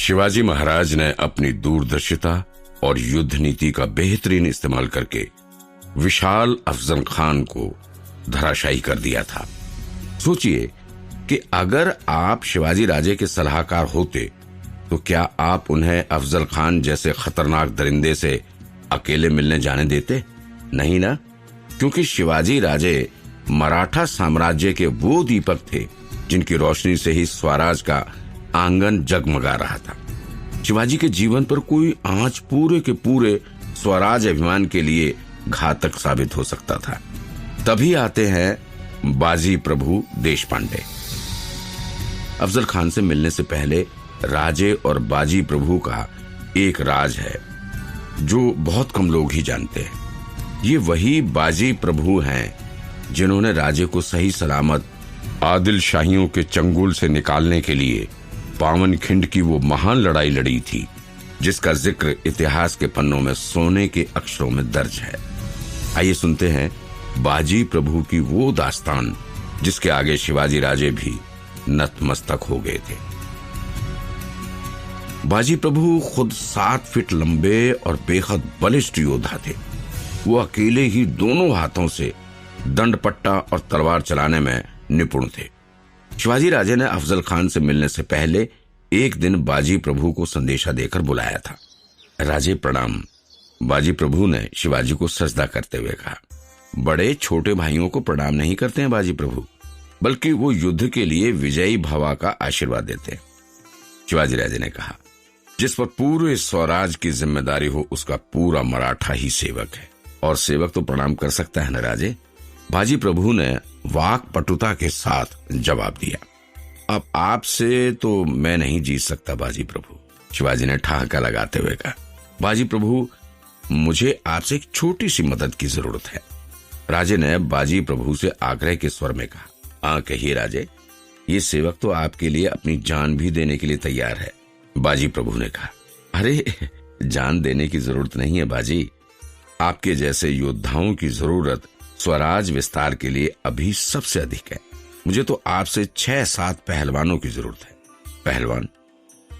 शिवाजी महाराज ने अपनी दूरदर्शिता और युद्ध नीति का बेहतरीन इस्तेमाल करके विशाल अफजल खान को धराशायी कर दिया था। सोचिए कि अगर आप शिवाजी राजे के सलाहकार होते तो क्या आप उन्हें अफजल खान जैसे खतरनाक दरिंदे से अकेले मिलने जाने देते? नहीं ना, क्योंकि शिवाजी राजे मराठा साम्राज्य के वो दीपक थे जिनकी रोशनी से ही स्वराज का आंगन जगमगा रहा था। शिवाजी के जीवन पर कोई आंच पूरे के पूरे स्वराज अभिमान के लिए घातक साबित हो सकता था। तभी आते हैं बाजी प्रभु देशपांडे। अफजल खान से मिलने से पहले राजे और बाजी प्रभु का एक राज है जो बहुत कम लोग ही जानते हैं। ये वही बाजी प्रभु हैं जिन्होंने राजे को सही सलामत आदिल शाहियों के चंगुल से निकालने के लिए पावनखिंड की वो महान लड़ाई लड़ी थी जिसका जिक्र इतिहास के पन्नों में सोने के अक्षरों में दर्ज है। आइए सुनते हैं बाजी प्रभु की वो दास्तान जिसके आगे शिवाजी राजे भी नतमस्तक हो गए थे। बाजी प्रभु खुद 7 फीट लंबे और बेहद बलिष्ठ योद्धा थे। वो अकेले ही दोनों हाथों से दंडपट्टा और तलवार चलाने में निपुण थे। शिवाजी राजे ने अफजल खान से मिलने से पहले एक दिन बाजी प्रभु को संदेशा देकर बुलाया था। राजे प्रणाम। बाजी प्रभु ने शिवाजी को सजदा करते हुए कहा। बड़े छोटे भाइयों को प्रणाम नहीं करते हैं बाजी प्रभु, बल्कि वो युद्ध के लिए विजयी भवा का आशीर्वाद देते हैं। शिवाजी राजे ने कहा, जिस पर पूरे स्वराज की जिम्मेदारी हो उसका पूरा मराठा ही सेवक है, और सेवक तो प्रणाम कर सकता है न राजे। बाजी प्रभु ने वाक पटुता के साथ जवाब दिया। अब आपसे तो मैं नहीं जीत सकता बाजी प्रभु, शिवाजी ने ठहाका लगाते हुए कहा। बाजी प्रभु, मुझे आपसे एक छोटी सी मदद की जरूरत है, राजे ने बाजी प्रभु से आग्रह के स्वर में कहा। हाँ कहिए राजे, ये सेवक तो आपके लिए अपनी जान भी देने के लिए तैयार है, बाजी प्रभु ने कहा। अरे जान देने की जरूरत नहीं है बाजी, आपके जैसे योद्धाओं की जरूरत स्वराज विस्तार के लिए अभी सबसे अधिक है। मुझे तो आपसे 6-7 पहलवानों की जरूरत है। पहलवान?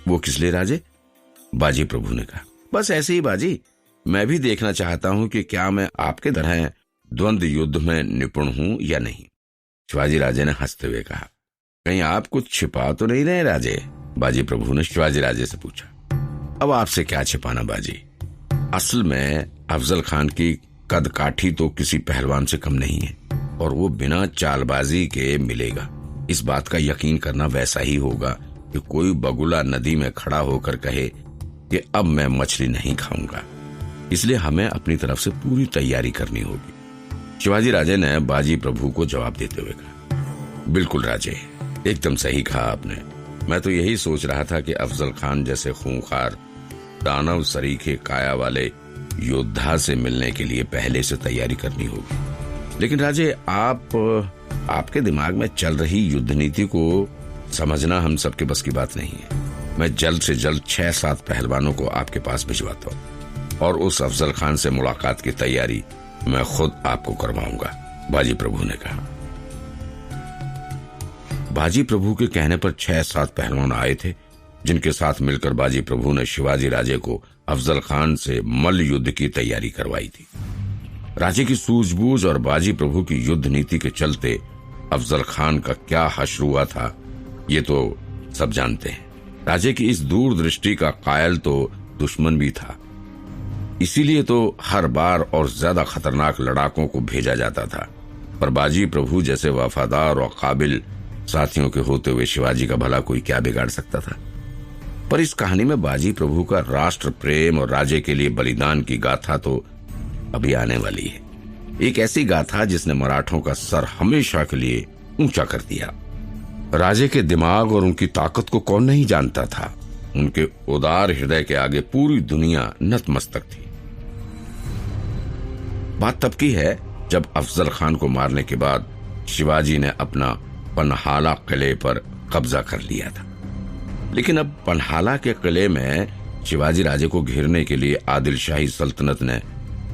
वो किस लिए राजे? बाजी प्रभु ने कहा। बस ऐसे ही बाजी, मैं भी देखना चाहता हूँ कि क्या मैं आपके तरह द्वंद्व युद्ध में निपुण हूँ या नहीं। शिवाजी राजे ने हंसते हुए कहा। कहीं आप कुछ छिपा तो नहीं रहे राजे? बाजी प्रभु ने शिवाजी राजे से पूछा। अब आपसे क्या छिपाना बाजी, असल में अफजल खान की कद काठी तो किसी पहलवान से कम नहीं है, और वो बिना चालबाजी के मिलेगा। इस बात का यकीन करना वैसा ही होगा कि कोई बगुला नदी में खड़ा होकर कहे कि अब मैं मछली नहीं खाऊंगा। इसलिए हमें अपनी तरफ से पूरी तैयारी करनी होगी। शिवाजी राजे ने बाजी प्रभु को जवाब देते हुए कहा। बिल्कुल राजे, एकदम सही कहा आपने। मैं तो यही सोच रहा था कि अफजल खान जैसे खूंखार दानव सरीखे काया वाले योद्धा से मिलने के लिए पहले से तैयारी करनी होगी। लेकिन राजे, आपके दिमाग में चल रही युद्ध नीति को समझना हम सबके बस की बात नहीं है। मैं जल्द से जल्द 6-7 पहलवानों को आपके पास भिजवाता हूँ, और उस अफजल खान से मुलाकात की तैयारी मैं खुद आपको करवाऊंगा, बाजी प्रभु ने कहा। बाजी प्रभु के कहने पर 6-7 पहलवान आए थे, जिनके साथ मिलकर बाजी प्रभु ने शिवाजी राजे को अफजल खान से मल्ल युद्ध की तैयारी करवाई थी। राजे की सूझबूझ और बाजी प्रभु की युद्ध नीति के चलते अफजल खान का क्या हश्र हुआ था, ये तो सब जानते हैं। राजे की इस दूरदृष्टि का कायल तो दुश्मन भी था, इसीलिए तो हर बार और ज्यादा खतरनाक लड़ाकों को भेजा जाता था। पर बाजी प्रभु जैसे वफादार और काबिल साथियों के होते हुए शिवाजी का भला कोई क्या बिगाड़ सकता था। पर इस कहानी में बाजी प्रभु का राष्ट्र प्रेम और राजे के लिए बलिदान की गाथा तो अभी आने वाली है। एक ऐसी गाथा जिसने मराठों का सर हमेशा के लिए ऊंचा कर दिया। राजे के दिमाग और उनकी ताकत को कौन नहीं जानता था। उनके उदार हृदय के आगे पूरी दुनिया नतमस्तक थी। बात तब की है जब अफजल खान को मारने के बाद शिवाजी ने अपना पन्हाला किले पर कब्जा कर लिया था। लेकिन अब पन्हाला के किले में शिवाजी राजे को घेरने के लिए आदिल शाही सल्तनत ने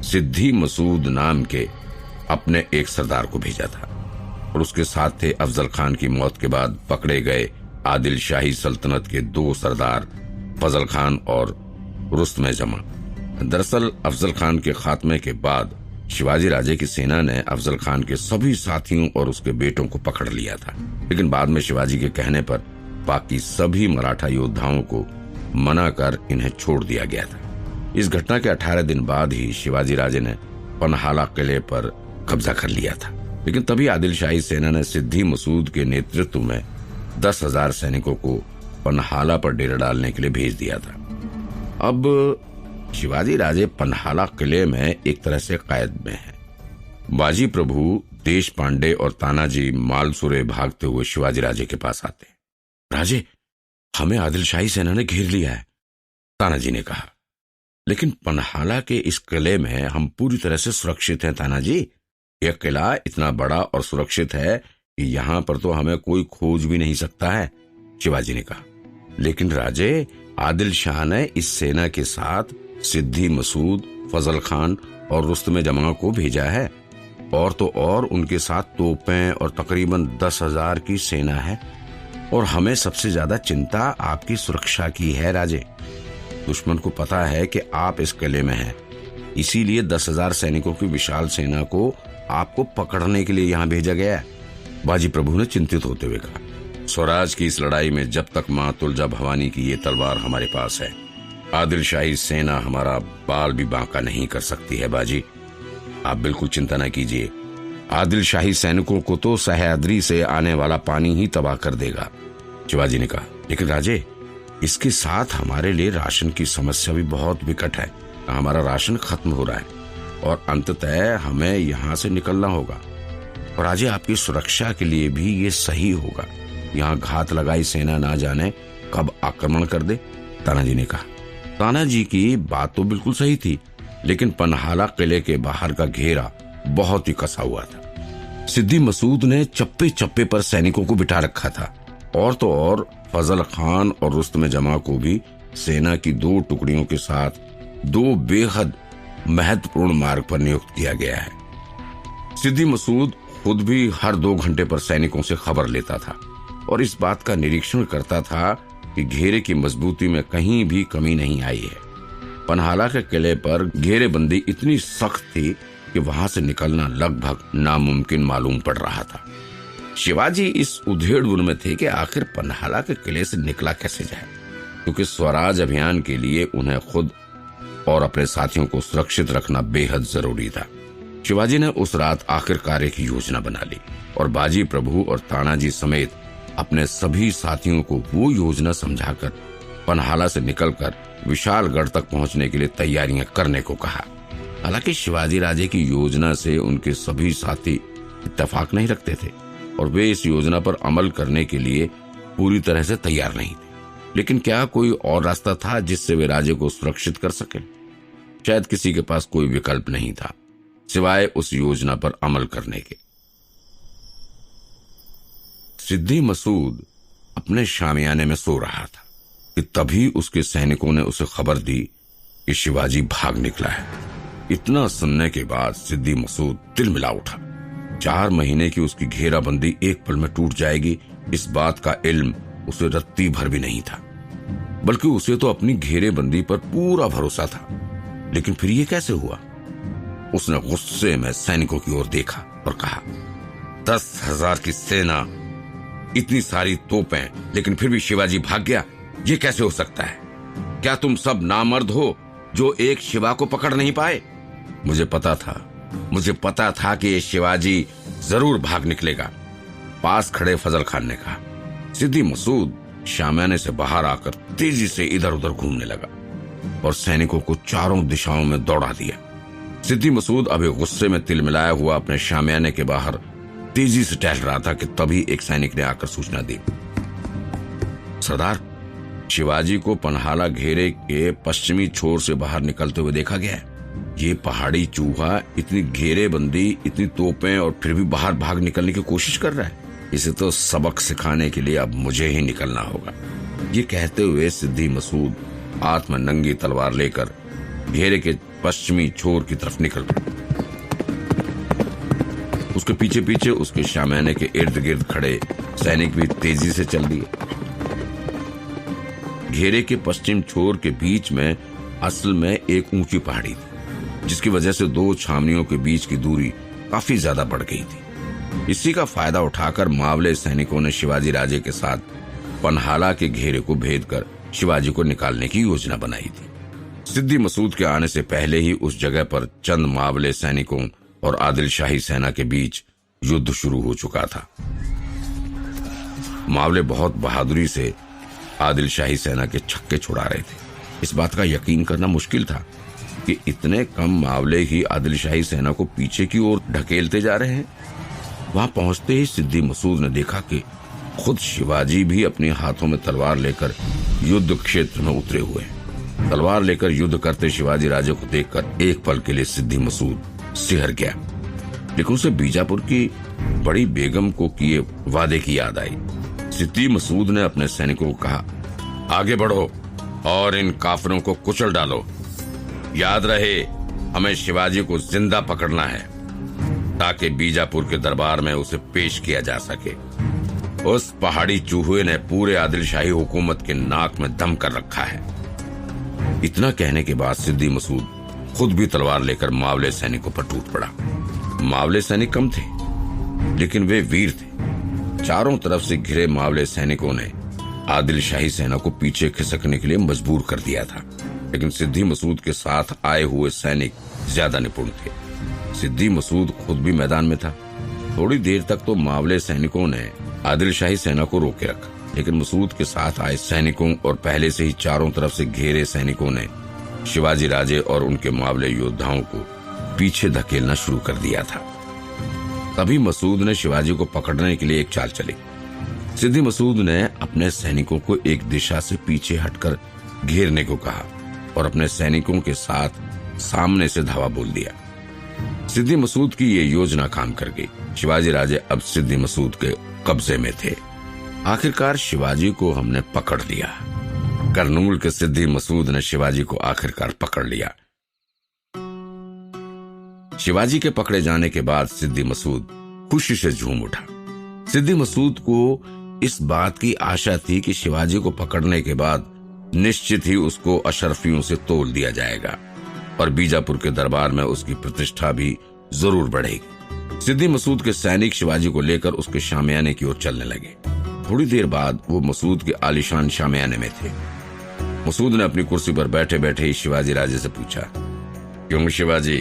सिद्दी मसूद नाम के अपने एक सरदार को भेजा था, और उसके साथ थे अफजल खान की मौत के बाद पकड़े गए आदिल शाही सल्तनत के 2 सरदार फजल खान और रुस्तमे जमा। दरअसल अफजल खान के खात्मे के बाद शिवाजी राजे की सेना ने अफजल खान के सभी साथियों और उसके बेटों को पकड़ लिया था, लेकिन बाद में शिवाजी के कहने पर बाकी सभी मराठा योद्धाओं को मना कर इन्हें छोड़ दिया गया था। इस घटना के 18 दिन बाद ही शिवाजी राजे ने पन्हाला किले पर कब्जा कर लिया था, लेकिन तभी आदिल शाही सेना ने सिद्दी मसूद के नेतृत्व में 10,000 सैनिकों को पन्हाला पर डेरा डालने के लिए भेज दिया था। अब शिवाजी राजे पन्हाला किले में एक तरह से कैद में है। बाजी प्रभु, देश पांडे और तानाजी मालसुरे भागते हुए शिवाजी राजे के पास आते हैं। राजे, हमें आदिल शाही सेना ने घेर लिया है, तानाजी ने कहा। लेकिन पन्हाला के इस किले में हम पूरी तरह से सुरक्षित हैं तानाजी। यह किला इतना बड़ा और सुरक्षित है कि यहाँ पर तो हमें कोई खोज भी नहीं सकता है, शिवाजी ने कहा। लेकिन राजे, आदिल शाह ने इस सेना के साथ सिद्दी मसूद, फजल खान और रुस्तमे जमा को भेजा है, और तो और उनके साथ तोपें और तकरीबन 10,000 की सेना है, और हमें सबसे ज्यादा चिंता आपकी सुरक्षा की है राजे। दुश्मन को पता है कि आप इस किले में हैं, इसीलिए 10,000 सैनिकों की विशाल सेना को आपको पकड़ने के लिए यहाँ भेजा गया है, बाजी प्रभु ने चिंतित होते हुए कहा। स्वराज की इस लड़ाई में जब तक माँ तुलजा भवानी की ये तलवार हमारे पास है, आदिल शाही सेना हमारा बाल भी बांका नहीं कर सकती है बाजी। आप बिल्कुल चिंता न कीजिए, आदिल शाही सैनिकों को तो सह्याद्री से आने वाला पानी ही तबाह कर देगा, शिवाजी ने कहा। लेकिन राजे, इसके साथ हमारे लिए राशन की समस्या भी बहुत विकट है। हमारा राशन खत्म हो रहा है और अंततः हमें यहाँ से निकलना होगा, और राजे आपकी सुरक्षा के लिए भी ये सही होगा। यहाँ घात लगाई सेना ना जाने कब आक्रमण कर दे, तानाजी ने कहा। तानाजी की बात तो बिल्कुल सही थी, लेकिन पन्हाला किले के बाहर का घेरा बहुत ही कसा हुआ था। सिद्दी मसूद ने चप्पे चप्पे पर सैनिकों को बिठा रखा था, और तो और फजल खान और रुस्तमे जमा को भी सेना की 2 टुकड़ियों के साथ 2 बेहद महत्वपूर्ण मार्ग पर नियुक्त किया गया है। सिद्दी मसूद खुद भी हर 2 घंटे पर सैनिकों से खबर लेता था और इस बात का निरीक्षण करता था कि घेरे की मजबूती में कहीं भी कमी नहीं आई है। पन्हाला के किले पर घेरेबंदी इतनी सख्त थी कि वहां से निकलना लगभग नामुमकिन मालूम पड़ रहा था। शिवाजी इस उधेड़-बुन में थे कि आखिर पन्हाला के किले से निकला कैसे जाए, क्योंकि स्वराज अभियान के लिए उन्हें खुद और अपने साथियों को सुरक्षित रखना बेहद जरूरी था। शिवाजी ने उस रात आखिरकार एक योजना बना ली और बाजी प्रभु और तानाजी समेत अपने सभी साथियों को वो योजना समझाकर पन्हाला से निकलकर विशालगढ़ तक पहुंचने के लिए तैयारियां करने को कहा। हालांकि शिवाजी राजे की योजना से उनके सभी साथी इत्तेफाक नहीं रखते थे और वे इस योजना पर अमल करने के लिए पूरी तरह से तैयार नहीं थे, लेकिन क्या कोई और रास्ता था जिससे वे राजे को सुरक्षित कर सके? शायद किसी के पास कोई विकल्प नहीं था सिवाय उस योजना पर अमल करने के। सिद्दी मसूद अपने शामियाने में सो रहा था कि तभी उसके सैनिकों ने उसे खबर दी कि शिवाजी भाग निकला है। इतना सुनने के बाद सिद्दी मसूद तिलमिला उठा। 4 महीने की उसकी घेराबंदी एक पल में टूट जाएगी, इस बात का इल्म उसे रत्ती भर भी नहीं था, बल्कि उसे तो अपनी घेरेबंदी पर पूरा भरोसा था। लेकिन फिर ये कैसे हुआ? उसने गुस्से में सैनिकों की ओर देखा और कहा, 10,000 की सेना, इतनी सारी तोपें, लेकिन फिर भी शिवाजी भाग गया, ये कैसे हो सकता है? क्या तुम सब नामर्द हो जो एक शिवा को पकड़ नहीं पाए? मुझे पता था कि ये शिवाजी जरूर भाग निकलेगा, पास खड़े फजल खान ने कहा। सिद्दी मसूद शामियाने से बाहर आकर तेजी से इधर उधर घूमने लगा और सैनिकों को चारों दिशाओं में दौड़ा दिया। सिद्दी मसूद अभी गुस्से में तिलमिलाया हुआ अपने शामियाने के बाहर तेजी से टहल रहा था कि तभी एक सैनिक ने आकर सूचना दी, सरदार, शिवाजी को पन्हाला घेरे के पश्चिमी छोर से बाहर निकलते हुए देखा गया है। ये पहाड़ी चूहा इतनी घेरेबंदी, इतनी तोपें और फिर भी बाहर भाग निकलने की कोशिश कर रहा है। इसे तो सबक सिखाने के लिए अब मुझे ही निकलना होगा। ये कहते हुए सिद्दी मसूद हाथ में नंगी तलवार लेकर घेरे के पश्चिमी छोर की तरफ निकल पड़ा। उसके पीछे पीछे उसके शामियाने के इर्द गिर्द खड़े सैनिक भी तेजी से चल दिए। घेरे के पश्चिम छोर के बीच में असल में एक ऊंची पहाड़ी थी, जिसकी वजह से दो छावनियों के बीच की दूरी काफी ज्यादा बढ़ गई थी। इसी का फायदा उठाकर मावले सैनिकों ने शिवाजी राजे के साथ पन्हाला के घेरे को भेद कर शिवाजी को निकालने की योजना बनाई थी। सिद्दी मसूद के आने से पहले ही उस जगह पर चंद मावले सैनिकों और आदिल शाही सेना के बीच युद्ध शुरू हो चुका था। मावले बहुत बहादुरी से आदिल शाही सेना के छक्के छुड़ा रहे थे। इस बात का यकीन करना मुश्किल था कि इतने कम मावले ही आदिल शाही सेना को पीछे की ओर ढकेलते जा रहे हैं। वहां पहुंचते ही सिद्दी मसूद ने देखा कि खुद शिवाजी भी अपने हाथों में तलवार लेकर युद्ध क्षेत्र में उतरे हुए हैं। तलवार लेकर युद्ध करते शिवाजी राजे को देखकर एक पल के लिए सिद्दी मसूद सिहर गया, लेकिन उसे बीजापुर की बड़ी बेगम को किए वादे की याद आई। सिद्दी मसूद ने अपने सैनिकों को कहा, आगे बढ़ो और इन काफिरों को कुचल डालो। याद रहे, हमें शिवाजी को जिंदा पकड़ना है ताकि बीजापुर के दरबार में उसे पेश किया जा सके। उस पहाड़ी चूहे ने पूरे आदिल शाही हुकूमत के नाक में दम कर रखा है। इतना कहने के बाद सिद्दी मसूद खुद भी तलवार लेकर मावले सैनिकों पर टूट पड़ा। मावले सैनिक कम थे, लेकिन वे वीर थे। चारों तरफ से घिरे मावले सैनिकों ने आदिल शाही सेना को पीछे खिसकने के लिए मजबूर कर दिया था, लेकिन सिद्दी मसूद के साथ आए हुए सैनिक ज्यादा निपुण थे। सिद्दी मसूद खुद भी मैदान में था। थोड़ी देर तक तो मावले सैनिकों ने आदिल शाही सेना को रोके रखा, लेकिन मसूद के साथ आए सैनिकों और पहले से ही चारों तरफ से घेरे सैनिकों ने शिवाजी राजे और उनके मावले योद्धाओं को पीछे धकेलना शुरू कर दिया था। तभी मसूद ने शिवाजी को पकड़ने के लिए एक चाल चली। सिद्दी मसूद ने अपने सैनिकों को एक दिशा से पीछे हटकर घेरने को कहा और अपने सैनिकों के साथ सामने से धावा बोल दिया। सिद्दी मसूद की ये योजना काम कर गई। शिवाजी राजे अब सिद्दी मसूद के कब्जे में थे। आखिरकार शिवाजी को हमने पकड़ लिया। करनूल के सिद्दी मसूद ने शिवाजी को आखिरकार पकड़ लिया। शिवाजी के पकड़े जाने के बाद सिद्दी मसूद खुशी से झूम उठा। सिद्दी मसूद को इस बात की आशा थी कि शिवाजी को पकड़ने के बाद निश्चित ही उसको अशरफियों से तोल दिया जाएगा और बीजापुर के दरबार में उसकी प्रतिष्ठा भी जरूर बढ़ेगी। सिद्दी मसूद के सैनिक शिवाजी को लेकर उसके शामियाने की ओर चलने लगे। थोड़ी देर बाद वो मसूद के आलीशान शामियाने में थे। मसूद ने अपनी कुर्सी पर बैठे बैठे ही शिवाजी राजे से पूछा, क्यों शिवाजी,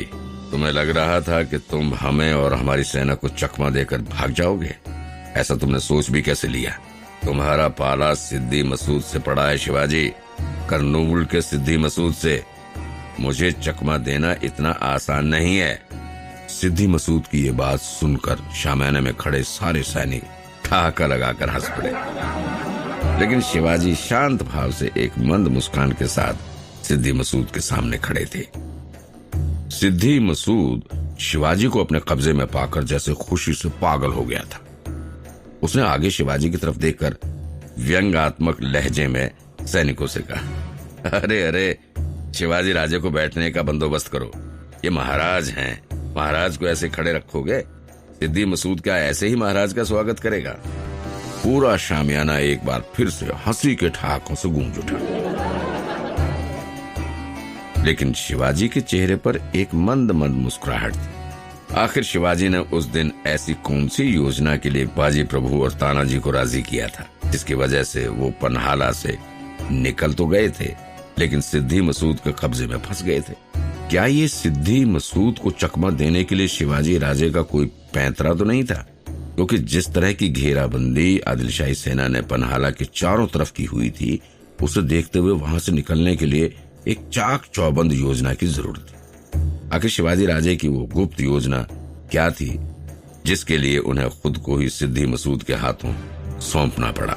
तुम्हें लग रहा था कि तुम हमें और हमारी सेना को चकमा देकर भाग जाओगे? ऐसा तुमने सोच भी कैसे लिया? तुम्हारा पाला सिद्दी मसूद से पड़ा है शिवाजी, करनूल के सिद्दी मसूद से। मुझे चकमा देना इतना आसान नहीं है। सिद्दी मसूद की ये बात सुनकर शामियाने में खड़े सारे सैनिक ठहाका लगाकर हंस पड़े, लेकिन शिवाजी शांत भाव से एक मंद मुस्कान के साथ सिद्दी मसूद के सामने खड़े थे। सिद्दी मसूद शिवाजी को अपने कब्जे में पाकर जैसे खुशी से पागल हो गया था। उसने आगे शिवाजी की तरफ देखकर व्यंग्यात्मक लहजे में सैनिकों से कहा, अरे अरे, शिवाजी राजे को बैठने का बंदोबस्त करो। ये महाराज हैं, महाराज को ऐसे खड़े रखोगे? सिद्दी मसूद क्या ऐसे ही महाराज का स्वागत करेगा? पूरा शामियाना एक बार फिर से हंसी के ठहाकों से गूंज उठा, लेकिन शिवाजी के चेहरे पर एक मंद मंद मुस्कुराहट थी। आखिर शिवाजी ने उस दिन ऐसी कौन सी योजना के लिए बाजी प्रभु और तानाजी को राजी किया था, जिसकी वजह से वो पन्हाला से निकल तो गए थे, लेकिन सिद्दी मसूद के कब्जे में फंस गए थे। क्या ये सिद्दी मसूद को चकमा देने के लिए शिवाजी राजे का कोई पैंतरा तो नहीं था? क्योंकि जिस तरह की घेराबंदी आदिल शाही सेना ने पन्हाला के चारों तरफ की हुई थी, उसे देखते हुए वहां से निकलने के लिए एक चाक चौबंद योजना की जरूरत थी। आखिर शिवाजी राजे की वो गुप्त योजना क्या थी, जिसके लिए उन्हें खुद को ही सिद्दी मसूद के हाथों सौंपना पड़ा?